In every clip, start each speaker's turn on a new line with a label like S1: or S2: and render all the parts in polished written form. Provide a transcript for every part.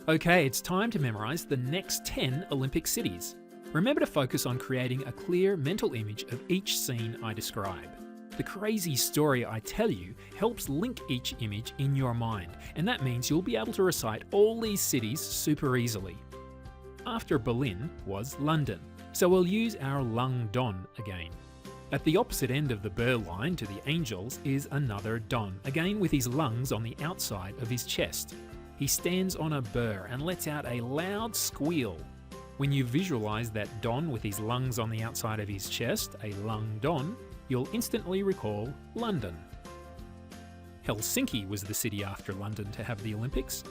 S1: Okay, it's time to memorise the next 10 Olympic cities. Remember to focus on creating a clear mental image of each scene I describe. The crazy story I tell you helps link each image in your mind, and that means you'll be able to recite all these cities super easily. After Berlin was London, so we'll use our Lung Don again. At the opposite end of the Burr line to the angels is another Don, again with his lungs on the outside of his chest. He stands on a burr and lets out a loud squeal. When you visualise that Don with his lungs on the outside of his chest, a Lung Don, you'll instantly recall London. Helsinki was the city after London to have the Olympics.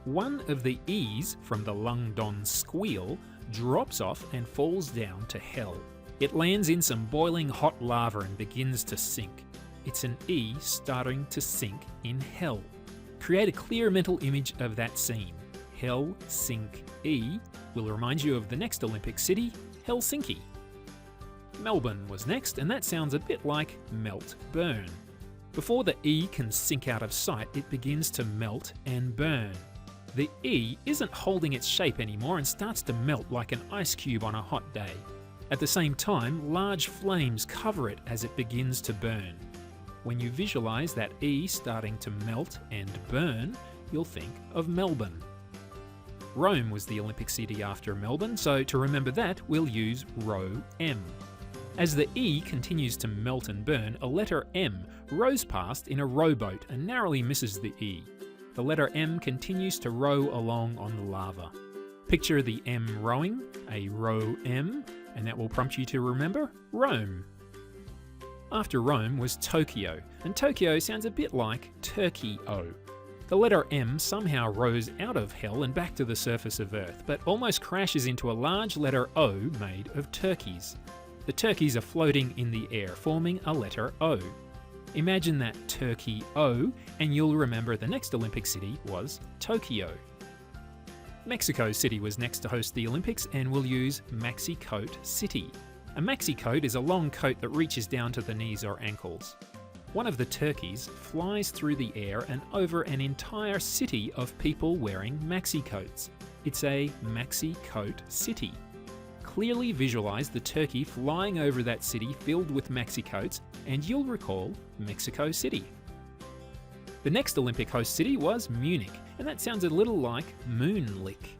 S1: One of the E's from the Lung Don squeal drops off and falls down to hell. It lands in some boiling hot lava and begins to sink. It's an E starting to sink in hell. Create a clear mental image of that scene. Hell, sink, E will remind you of the next Olympic city, Helsinki. Melbourne was next, and that sounds a bit like melt, burn. Before the E can sink out of sight, it begins to melt and burn. The E isn't holding its shape anymore and starts to melt like an ice cube on a hot day. At the same time, large flames cover it as it begins to burn. When you visualise that E starting to melt and burn, you'll think of Melbourne. Rome was the Olympic city after Melbourne, so to remember that, we'll use row M. As the E continues to melt and burn, a letter M rows past in a rowboat and narrowly misses the E. The letter M continues to row along on the lava. Picture the M rowing, a row M, and that will prompt you to remember Rome. After Rome was Tokyo, and Tokyo sounds a bit like Turkey-O. The letter M somehow rose out of hell and back to the surface of Earth, but almost crashes into a large letter O made of turkeys. The turkeys are floating in the air, forming a letter O. Imagine that turkey O, and you'll remember the next Olympic city was Tokyo. Mexico City was next to host the Olympics, and we'll use Maxi Coat City. A maxi coat is a long coat that reaches down to the knees or ankles. One of the turkeys flies through the air and over an entire city of people wearing maxi coats. It's a Maxi Coat City. Clearly visualise the turkey flying over that city filled with maxi coats, and you'll recall Mexico City. The next Olympic host city was Munich, and that sounds a little like Moonlick.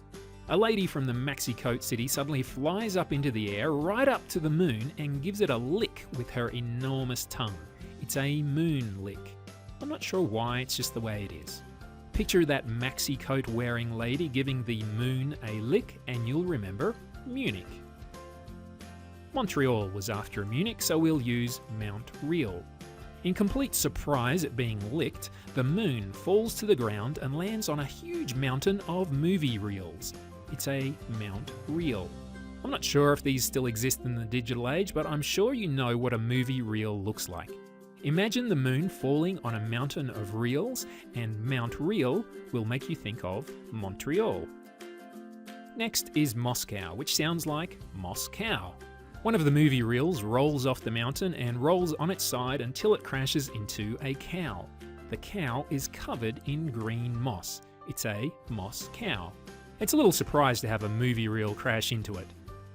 S1: A lady from the Maxi Coat City suddenly flies up into the air right up to the moon and gives it a lick with her enormous tongue. It's a moon lick. I'm not sure why, it's just the way it is. Picture that maxi coat wearing lady giving the moon a lick and you'll remember Munich. Montreal was after Munich, so we'll use Mount Real. In complete surprise at being licked, the moon falls to the ground and lands on a huge mountain of movie reels. It's a Mount Reel. I'm not sure if these still exist in the digital age, but I'm sure you know what a movie reel looks like. Imagine the moon falling on a mountain of reels, and Mount Reel will make you think of Montreal. Next is Moscow, which sounds like Moscow. One of the movie reels rolls off the mountain and rolls on its side until it crashes into a cow. The cow is covered in green moss. It's a moss cow. It's a little surprised to have a movie reel crash into it.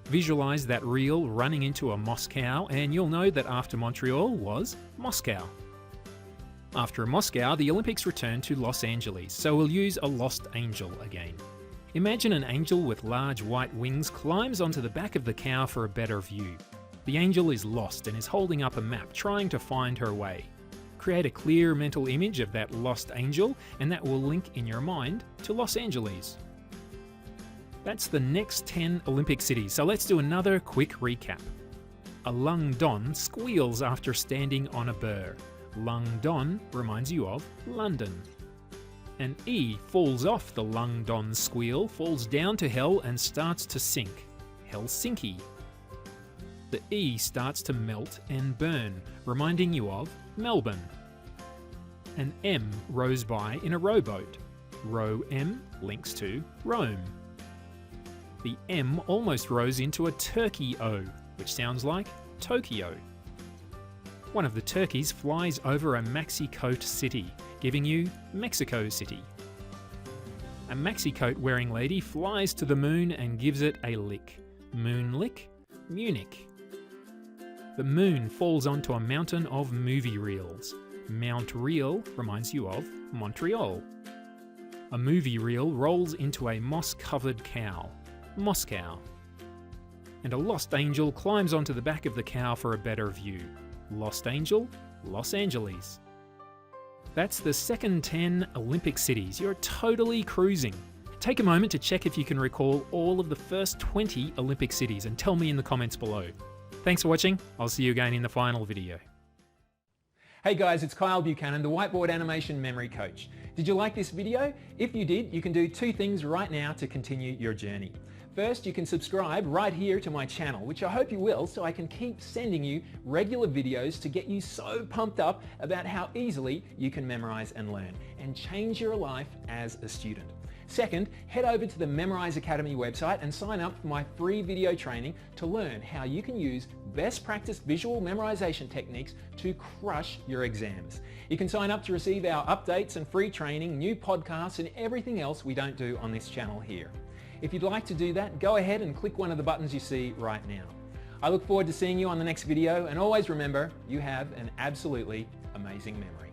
S1: Visualise that reel running into a moss cow and you'll know that after Montreal was Moscow. After Moscow, the Olympics returned to Los Angeles, so we'll use a lost angel again. Imagine an angel with large white wings climbs onto the back of the cow for a better view. The angel is lost and is holding up a map trying to find her way. Create a clear mental image of that lost angel and that will link in your mind to Los Angeles. That's the next 10 Olympic cities, so let's do another quick recap. A Lung Don squeals after standing on a burr. Lung Don reminds you of London. An E falls off the Lung Don squeal, falls down to hell and starts to sink. Helsinki. The E starts to melt and burn, reminding you of Melbourne. An M rows by in a rowboat. Row M links to Rome. The M almost rose into a turkey O, which sounds like Tokyo. One of the turkeys flies over a Maxi Coat City, giving you Mexico City. A maxi coat wearing lady flies to the moon and gives it a lick. Moon lick, Munich. The moon falls onto a mountain of movie reels. Mount Reel reminds you of Montreal. A movie reel rolls into a moss-covered cow. Moscow. And a lost angel climbs onto the back of the cow for a better view. Lost angel, Los Angeles. That's the second 10 Olympic cities. You're totally cruising. Take a moment to check if you can recall all of the first 20 Olympic cities and tell me in the comments below. Thanks for watching. I'll see you again in the final video. Hey guys, it's Kyle Buchanan, the Whiteboard Animation Memory Coach. Did you like this video? If you did, you can do two things right now to continue your journey. First, you can subscribe right here to my channel, which I hope you will, so I can keep sending you regular videos to get you so pumped up about how easily you can memorize and learn and change your life as a student. Second, head over to the Memorize Academy website and sign up for my free video training to learn how you can use best practice visual memorization techniques to crush your exams. You can sign up to receive our updates and free training, new podcasts, and everything else we don't do on this channel here. If you'd like to do that, go ahead and click one of the buttons you see right now. I look forward to seeing you on the next video, and always remember, you have an absolutely amazing memory.